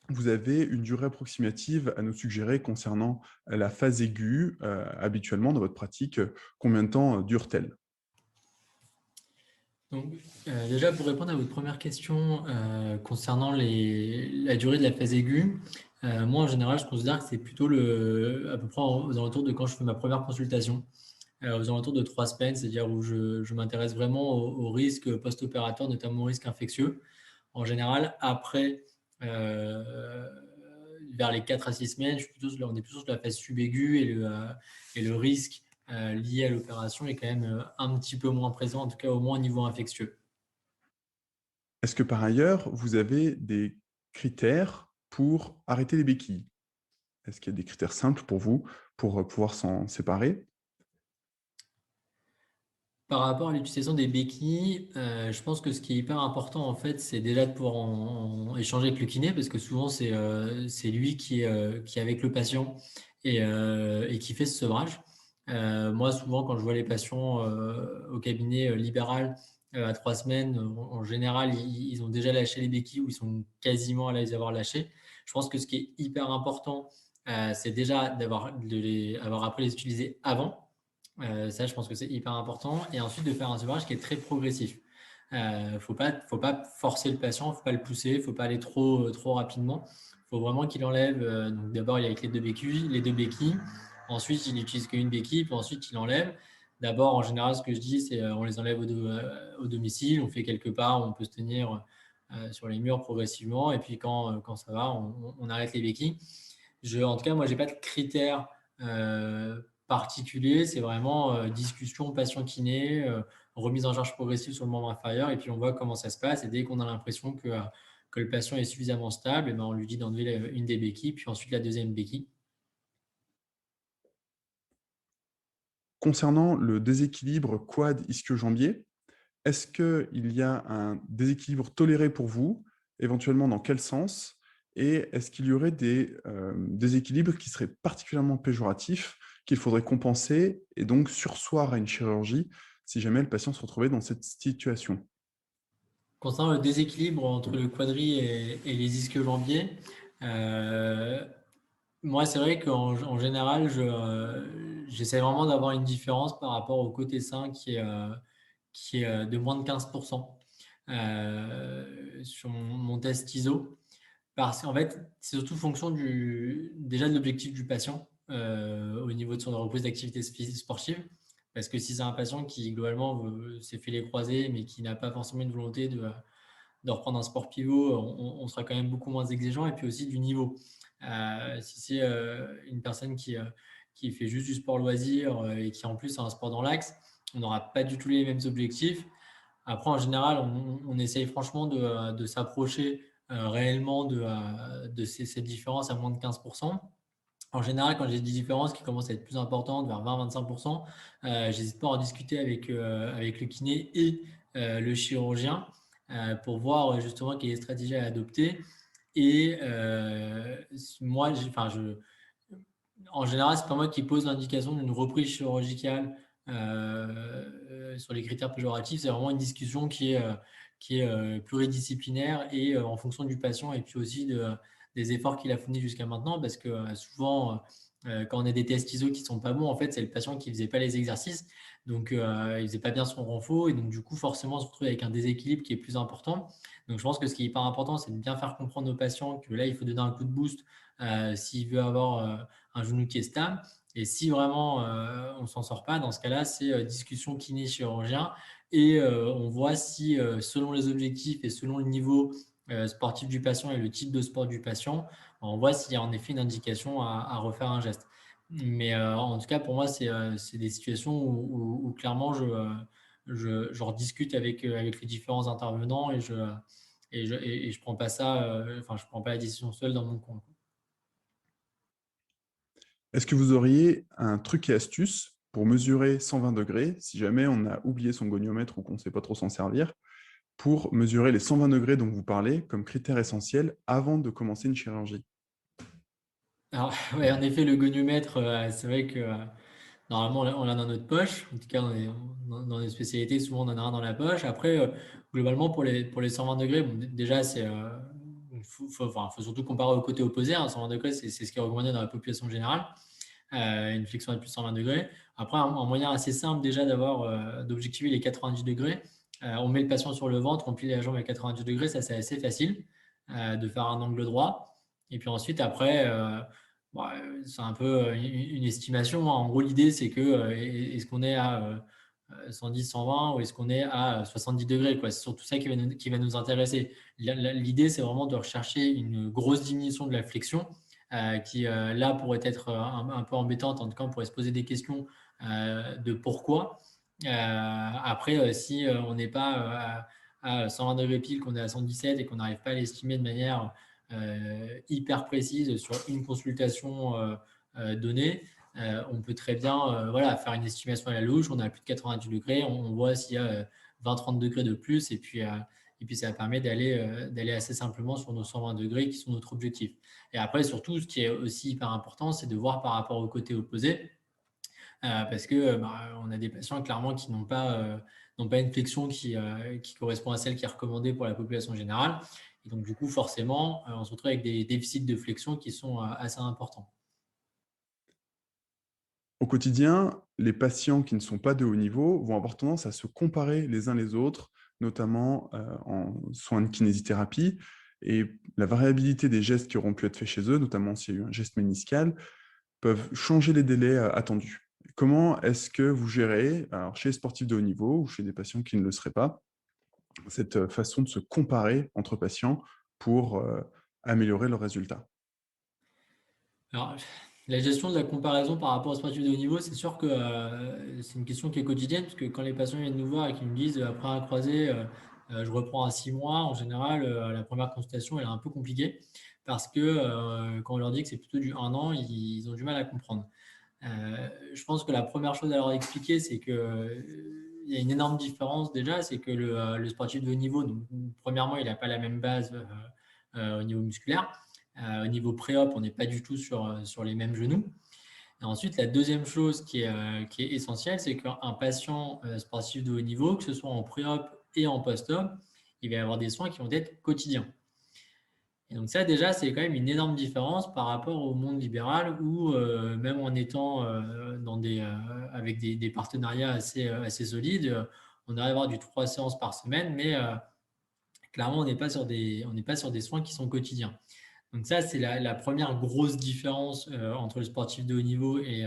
vous avez une durée approximative à nous suggérer concernant la phase aiguë habituellement dans votre pratique? Combien de temps dure-t-elle?
Donc, déjà, pour répondre à votre première question concernant la durée de la phase aiguë, moi, en général, je considère que c'est plutôt à peu près aux alentours de quand je fais ma première consultation, aux alentours de 3 semaines, c'est-à-dire où je m'intéresse vraiment au risque post-opératoire, notamment au risque infectieux. En général, après, vers les 4 à 6 semaines, on est plutôt sur la phase subaiguë et le risque lié à l'opération est quand même un petit peu moins présent, en tout cas au moins au niveau infectieux.
Est-ce que par ailleurs, vous avez des critères pour arrêter les béquilles? Est-ce qu'il y a des critères simples pour vous pour pouvoir s'en séparer?
Par rapport à l'utilisation des béquilles, je pense que ce qui est hyper important, en fait, c'est déjà de pouvoir en échanger avec le kiné, parce que souvent, c'est lui qui est avec le patient et qui fait ce sevrage. Moi, souvent, quand je vois les patients au cabinet libéral à 3 semaines, en général, ils ont déjà lâché les béquilles ou ils sont quasiment à les avoir lâchées. Je pense que ce qui est hyper important, c'est déjà avoir appris à les utiliser avant. Ça, je pense que c'est hyper important. Et ensuite, de faire un sevrage qui est très progressif. Faut pas forcer le patient, faut pas le pousser, faut pas aller trop rapidement. Faut vraiment qu'il enlève. Donc d'abord, il est avec les deux béquilles. Ensuite, il n'utilise qu'une béquille, puis ensuite, il enlève. D'abord, en général, ce que je dis, c'est on les enlève au domicile, on fait quelques pas, on peut se tenir sur les murs progressivement. Et puis, quand ça va, on arrête les béquilles. En tout cas, moi, j'ai pas de critères particuliers. C'est vraiment discussion, patient kiné, remise en charge progressive sur le membre inférieur, et puis on voit comment ça se passe. Et dès qu'on a l'impression que le patient est suffisamment stable, et ben, on lui dit d'enlever une des béquilles, puis ensuite la deuxième béquille.
Concernant le déséquilibre quad-ischio-jambier, est-ce qu'il y a un déséquilibre toléré pour vous? Éventuellement, dans quel sens? Et est-ce qu'il y aurait des déséquilibres qui seraient particulièrement péjoratifs, qu'il faudrait compenser et donc surseoir à une chirurgie si jamais le patient se retrouvait dans cette situation?
Concernant le déséquilibre entre le quadri et les ischio-jambiers, euh, moi, c'est vrai qu'en général, j'essaie vraiment d'avoir une différence par rapport au côté sain qui est de moins de 15% sur mon test ISO. Parce qu'en fait, c'est surtout fonction déjà de l'objectif du patient au niveau de son reprise d'activité sportive. Parce que si c'est un patient qui, globalement, s'est fait les croisés, mais qui n'a pas forcément une volonté reprendre un sport pivot, on sera quand même beaucoup moins exigeant, et puis aussi du niveau. Si c'est une personne qui fait juste du sport loisir et qui en plus a un sport dans l'axe, on n'aura pas du tout les mêmes objectifs. Après, en général, on essaye franchement de s'approcher réellement de cette différence à moins de 15%. En général, quand j'ai des différences qui commencent à être plus importantes, vers 20-25%, j'hésite pas à en discuter avec le kiné et le chirurgien pour voir justement quelle stratégie à adopter. Et moi, en général, c'est pas moi qui pose l'indication d'une reprise chirurgicale sur les critères péjoratifs. C'est vraiment une discussion qui est pluridisciplinaire et en fonction du patient, et puis aussi des efforts qu'il a fournis jusqu'à maintenant, parce que souvent, quand on a des tests ISO qui sont pas bons, en fait, c'est le patient qui faisait pas les exercices, donc il faisait pas bien son renfort, et donc du coup, forcément, on se retrouve avec un déséquilibre qui est plus important. Donc, je pense que ce qui est hyper important, c'est de bien faire comprendre aux patients que là, il faut donner un coup de boost s'il veut avoir un genou qui est stable. Et si vraiment on ne s'en sort pas, dans ce cas-là, c'est discussion kiné-chirurgien, et on voit si, selon les objectifs et selon le niveau sportif du patient et le type de sport du patient, on voit s'il y a en effet une indication à refaire un geste. Mais en tout cas, pour moi, c'est des situations où clairement, je rediscute avec les différents intervenants, et je prends pas ça, enfin, je prends pas la décision seule dans mon coin.
Est-ce que vous auriez un truc et astuce pour mesurer 120 degrés, si jamais on a oublié son goniomètre ou qu'on ne sait pas trop s'en servir, pour mesurer les 120 degrés dont vous parlez comme critère essentiel avant de commencer une chirurgie?
Alors, ouais, en effet, le goniomètre, c'est vrai que normalement, on l'a dans notre poche. En tout cas, dans les spécialités, souvent, on en a un dans la poche. Après, globalement, pour les 120 degrés, bon, déjà, faut surtout comparer au côté opposé, hein. 120 degrés, c'est ce qui est recommandé dans la population générale. Une flexion à plus de 120 degrés. Après, un moyen assez simple déjà d'objectiver les 90 degrés. On met le patient sur le ventre, on plie la jambe à 90 degrés, ça c'est assez facile de faire un angle droit. Et puis ensuite, après, c'est un peu une estimation, hein. En gros, l'idée, c'est que est-ce qu'on est à 110, 120, ou est-ce qu'on est à 70 degrés, quoi. C'est surtout ça qui va nous intéresser. L'idée, c'est vraiment de rechercher une grosse diminution de la flexion qui, là, pourrait être un peu embêtante. En tout cas, on pourrait se poser des questions de pourquoi. Après, si on n'est pas à 120 degrés pile, qu'on est à 117 et qu'on n'arrive pas à l'estimer de manière hyper précise sur une consultation donnée, on peut très bien voilà, faire une estimation à la louche. On a plus de 90 degrés, on voit s'il y a 20-30 degrés de plus, et puis ça permet d'aller assez simplement sur nos 120 degrés qui sont notre objectif. Et après, surtout, ce qui est aussi hyper important, c'est de voir par rapport au côté opposé, parce que on a des patients clairement qui n'ont pas une flexion qui correspond à celle qui est recommandée pour la population générale. Et donc, du coup, forcément, on se retrouve avec des déficits de flexion qui sont assez importants.
Au quotidien, les patients qui ne sont pas de haut niveau vont avoir tendance à se comparer les uns les autres, notamment en soins de kinésithérapie, et la variabilité des gestes qui auront pu être faits chez eux, notamment s'il y a eu un geste méniscal, peuvent changer les délais attendus. Comment est-ce que vous gérez, alors chez les sportifs de haut niveau ou chez des patients qui ne le seraient pas, cette façon de se comparer entre patients pour améliorer leurs résultats?
Alors, la gestion de la comparaison par rapport aux sportifs de haut niveau, c'est sûr que c'est une question qui est quotidienne, parce que quand les patients viennent nous voir et qu'ils nous disent après un croisé, je reprends à 6 mois, en général, la première consultation, elle est un peu compliquée, parce que quand on leur dit que c'est plutôt du 1 an, ils ont du mal à comprendre. Je pense que la première chose à leur expliquer, c'est que il y a une énorme différence déjà, c'est que le sportif de haut niveau, donc, premièrement, il n'a pas la même base au niveau musculaire. Au niveau pré-op, on n'est pas du tout sur les mêmes genoux. Et ensuite, la deuxième chose qui est essentielle, c'est qu'un patient sportif de haut niveau, que ce soit en pré-op et en post-op, il va y avoir des soins qui vont être quotidiens. Et donc ça, déjà, c'est quand même une énorme différence par rapport au monde libéral où, même en étant avec des partenariats assez solides, on arrive à avoir du 3 séances par semaine, mais clairement, on n'est pas sur des soins qui sont quotidiens. Donc ça, c'est la première grosse différence entre le sportif de haut niveau et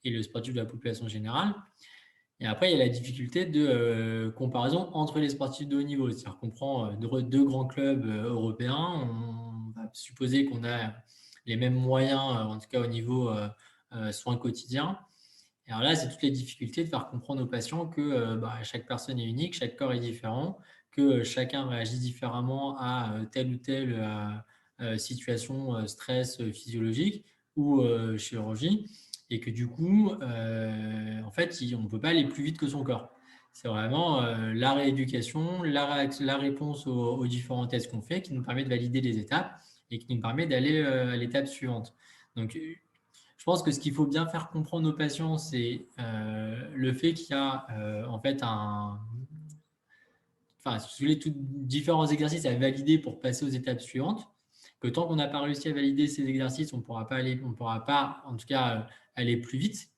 le sportif de la population générale. Et après, il y a la difficulté de comparaison entre les sportifs de haut niveau. C'est-à-dire qu'on prend deux grands clubs européens, on va supposer qu'on a les mêmes moyens, en tout cas au niveau soins quotidiens. Et alors là, c'est toutes les difficultés de faire comprendre aux patients que chaque personne est unique, chaque corps est différent, que chacun réagit différemment à telle ou telle situation, stress physiologique ou chirurgie, et que du coup, en fait, on ne peut pas aller plus vite que son corps. C'est vraiment la rééducation, la réponse aux différents tests qu'on fait qui nous permet de valider les étapes et qui nous permet d'aller à l'étape suivante. Donc, je pense que ce qu'il faut bien faire comprendre aux patients, c'est le fait qu'il y a en fait si vous voulez, différents exercices à valider pour passer aux étapes suivantes. Que tant qu'on n'a pas réussi à valider ces exercices, on ne pourra pas, en tout cas, aller plus vite.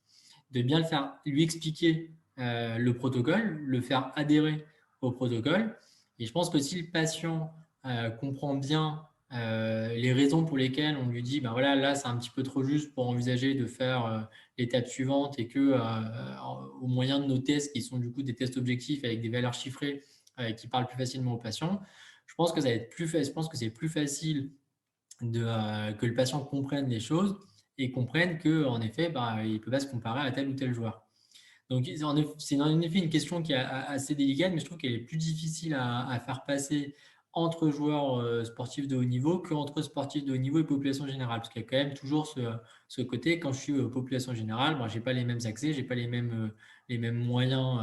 De bien le faire, lui expliquer le protocole, le faire adhérer au protocole. Et je pense que si le patient comprend bien les raisons pour lesquelles on lui dit, ben voilà, là c'est un petit peu trop juste pour envisager de faire l'étape suivante, et que au moyen de nos tests, qui sont du coup des tests objectifs avec des valeurs chiffrées qui parlent plus facilement aux patients, je pense que ça va être plus facile. Je pense que c'est plus facile que le patient comprenne les choses et comprenne qu'en effet, il ne peut pas se comparer à tel ou tel joueur. Donc, c'est en effet une question qui est assez délicate, mais je trouve qu'elle est plus difficile à faire passer entre joueurs sportifs de haut niveau qu'entre sportifs de haut niveau et population générale. Parce qu'il y a quand même toujours ce côté, quand je suis population générale, je n'ai pas les mêmes accès, je n'ai pas les mêmes moyens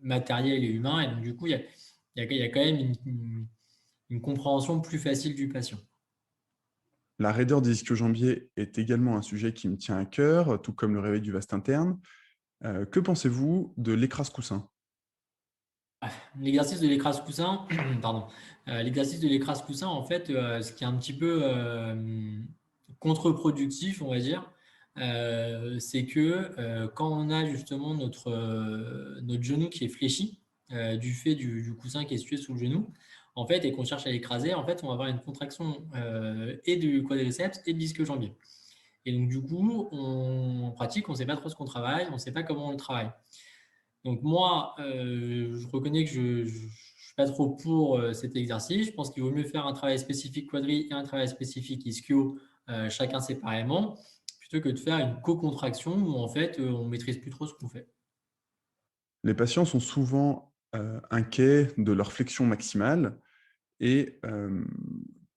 matériels et humains. Et donc, du coup, il y a quand même une compréhension plus facile du patient.
La raideur des ischio-jambiers est également un sujet qui me tient à cœur, tout comme le réveil du vaste interne. Que pensez-vous de l'écrase-coussin?
L'exercice de l'écrase-coussin, pardon, l'exercice de l'écrase-coussin, en fait, ce qui est un petit peu contre-productif, on va dire, c'est que quand on a justement notre genou qui est fléchi, du fait du coussin qui est situé sous le genou, en fait, et qu'on cherche à l'écraser, en fait, on va avoir une contraction et du quadriceps et de l'ischio-jambier. Et donc, du coup, en pratique, on ne sait pas trop ce qu'on travaille, on ne sait pas comment on le travaille. Donc moi, je reconnais que je ne suis pas trop pour cet exercice. Je pense qu'il vaut mieux faire un travail spécifique quadri et un travail spécifique ischio, chacun séparément, plutôt que de faire une co-contraction où en fait, on ne maîtrise plus trop ce qu'on fait.
Les patients sont souvent inquiets de leur flexion maximale. Et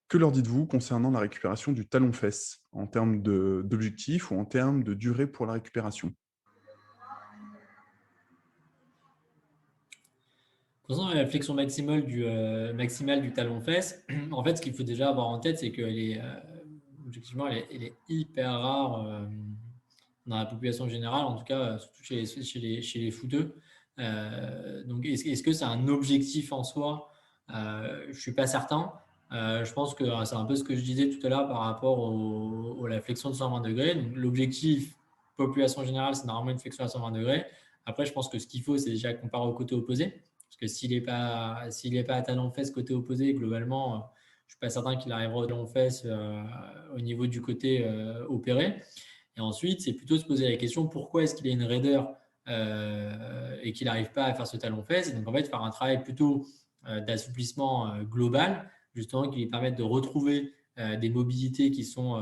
que leur dites-vous concernant la récupération du talon-fesse en termes d'objectifs ou en termes de durée pour la récupération?
Concernant la flexion maximale du talon-fesse, en fait, ce qu'il faut déjà avoir en tête, c'est qu'elle est, objectivement, elle est hyper rare dans la population générale, en tout cas, surtout chez les footeux. Donc, est-ce que c'est un objectif en soi? Je ne suis pas certain. Je pense que c'est un peu ce que je disais tout à l'heure par rapport à la flexion de 120 degrés. Donc, l'objectif, population générale, c'est normalement une flexion à 120 degrés. Après, je pense que ce qu'il faut, c'est déjà comparer au côté opposé. Parce que s'il n'est pas à talon-fesse côté opposé, globalement, je ne suis pas certain qu'il arrivera au talon-fesse au niveau du côté opéré. Et ensuite, c'est plutôt se poser la question, pourquoi est-ce qu'il a une raideur et qu'il n'arrive pas à faire ce talon-fesse? Donc, en fait, faire un travail plutôt d'assouplissement global, justement, qui lui permette de retrouver des mobilités qui sont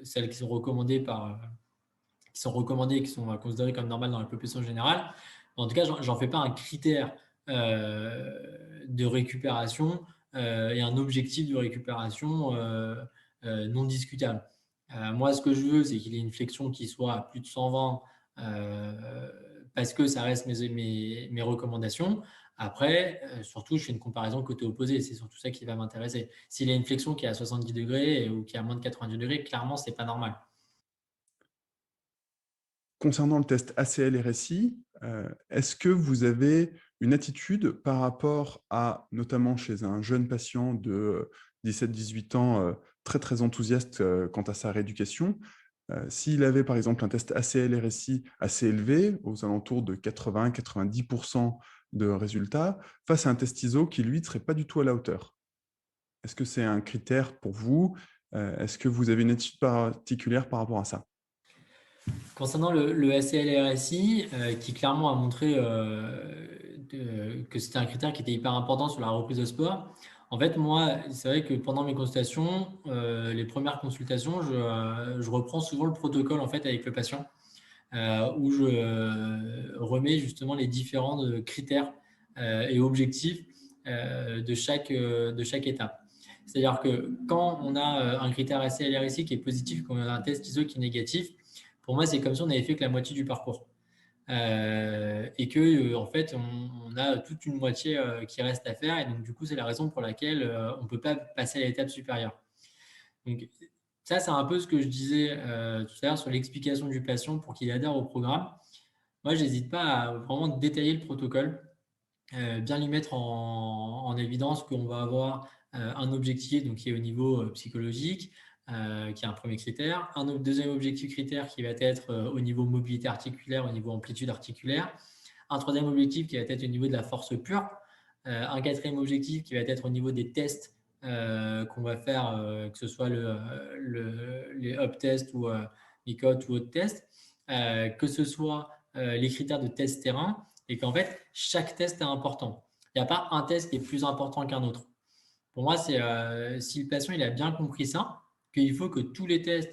celles qui sont recommandées et qui sont considérées comme normales dans la population générale. En tout cas, j'en fais pas un critère de récupération et un objectif de récupération non discutable. Moi, ce que je veux, c'est qu'il ait une flexion qui soit à plus de 120 parce que ça reste mes recommandations. Après, surtout, je fais une comparaison côté opposé. C'est surtout ça qui va m'intéresser. S'il a une flexion qui est à 70 degrés ou qui est à moins de 90 degrés, clairement, c'est pas normal.
Concernant le test ACL-RSI, est-ce que vous avez une attitude par rapport à, notamment chez un jeune patient de 17-18 ans, très très enthousiaste quant à sa rééducation, s'il avait par exemple un test ACL-RSI assez élevé, aux alentours de 80-90% de résultats, face à un test ISO qui, lui, ne serait pas du tout à la hauteur? Est-ce que c'est un critère pour vous? Est-ce que vous avez une attitude particulière par rapport à ça?
Concernant le SLRSI, qui clairement a montré que c'était un critère qui était hyper important sur la reprise de sport. En fait, moi, c'est vrai que pendant mes consultations, les premières consultations, je reprends souvent le protocole en fait avec le patient, où je remets justement les différents critères et objectifs de chaque étape. C'est-à-dire que quand on a un critère SLRSI qui est positif, quand on a un test ISO qui est négatif, pour moi, c'est comme si on avait fait que la moitié du parcours. Et que en fait, on a toute une moitié qui reste à faire. Et donc, du coup, c'est la raison pour laquelle on ne peut pas passer à l'étape supérieure. Donc, ça, c'est un peu ce que je disais tout à l'heure sur l'explication du patient pour qu'il adhère au programme. Moi, je n'hésite pas à vraiment détailler le protocole, bien lui mettre en évidence qu'on va avoir un objectif donc, qui est au niveau psychologique, qui est un premier critère. Un deuxième objectif critère qui va être au niveau mobilité articulaire, au niveau amplitude articulaire. Un troisième objectif qui va être au niveau de la force pure. Un quatrième objectif qui va être au niveau des tests qu'on va faire, que ce soit les up tests ou MICOT ou autres tests, que ce soit les critères de test terrain, et qu'en fait, chaque test est important. Il n'y a pas un test qui est plus important qu'un autre. Pour moi, c'est si le patient il a bien compris ça, qu'il faut que tous les tests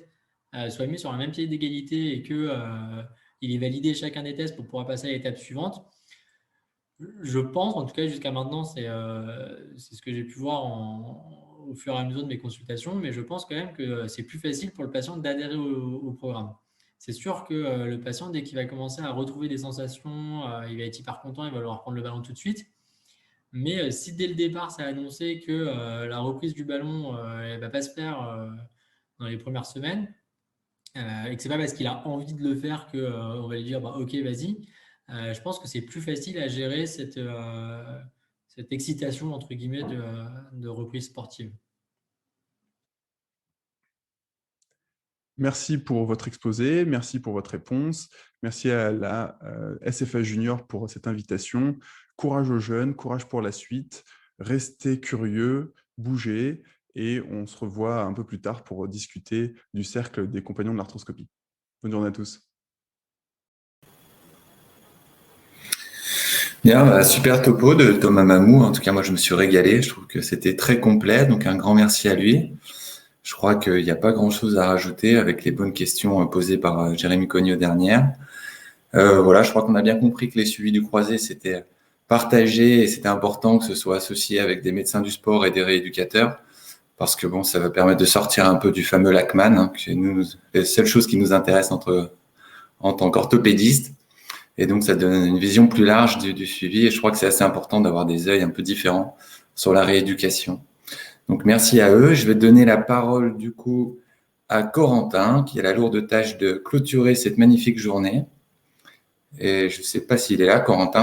soient mis sur un même pied d'égalité et qu'il ait validé chacun des tests pour pouvoir passer à l'étape suivante. Je pense, en tout cas jusqu'à maintenant, c'est ce que j'ai pu voir au fur et à mesure de mes consultations, mais je pense quand même que c'est plus facile pour le patient d'adhérer au programme. C'est sûr que le patient, dès qu'il va commencer à retrouver des sensations, il va être hyper content, il va vouloir prendre le ballon tout de suite. Mais si dès le départ, ça a annoncé que la reprise du ballon ne va pas se faire dans les premières semaines, et que ce n'est pas parce qu'il a envie de le faire qu'on va lui dire bah, ok, vas-y. Je pense que c'est plus facile à gérer cette excitation entre guillemets de reprise sportive.
Merci pour votre exposé, merci pour votre réponse, merci à la SFA Junior pour cette invitation. Courage aux jeunes, courage pour la suite, restez curieux, bougez, et on se revoit un peu plus tard pour discuter du cercle des compagnons de l'arthroscopie. Bonne journée à tous.
Bien, super topo de Thomas Mamou. En tout cas, moi, je me suis régalé. Je trouve que c'était très complet. Donc, un grand merci à lui. Je crois qu'il n'y a pas grand-chose à rajouter avec les bonnes questions posées par Jérémy Cognot dernière. Voilà, je crois qu'on a bien compris que les suivis du croisé, c'était partagé et c'était important que ce soit associé avec des médecins du sport et des rééducateurs parce que bon, ça va permettre de sortir un peu du fameux Lachman, hein, qui est la seule chose qui nous intéresse en tant qu'orthopédiste. Et donc, ça donne une vision plus large du suivi. Et je crois que c'est assez important d'avoir des œils un peu différents sur la rééducation. Donc, merci à eux. Je vais donner la parole, du coup, à Corentin, qui a la lourde tâche de clôturer cette magnifique journée. Et je ne sais pas s'il est là, Corentin.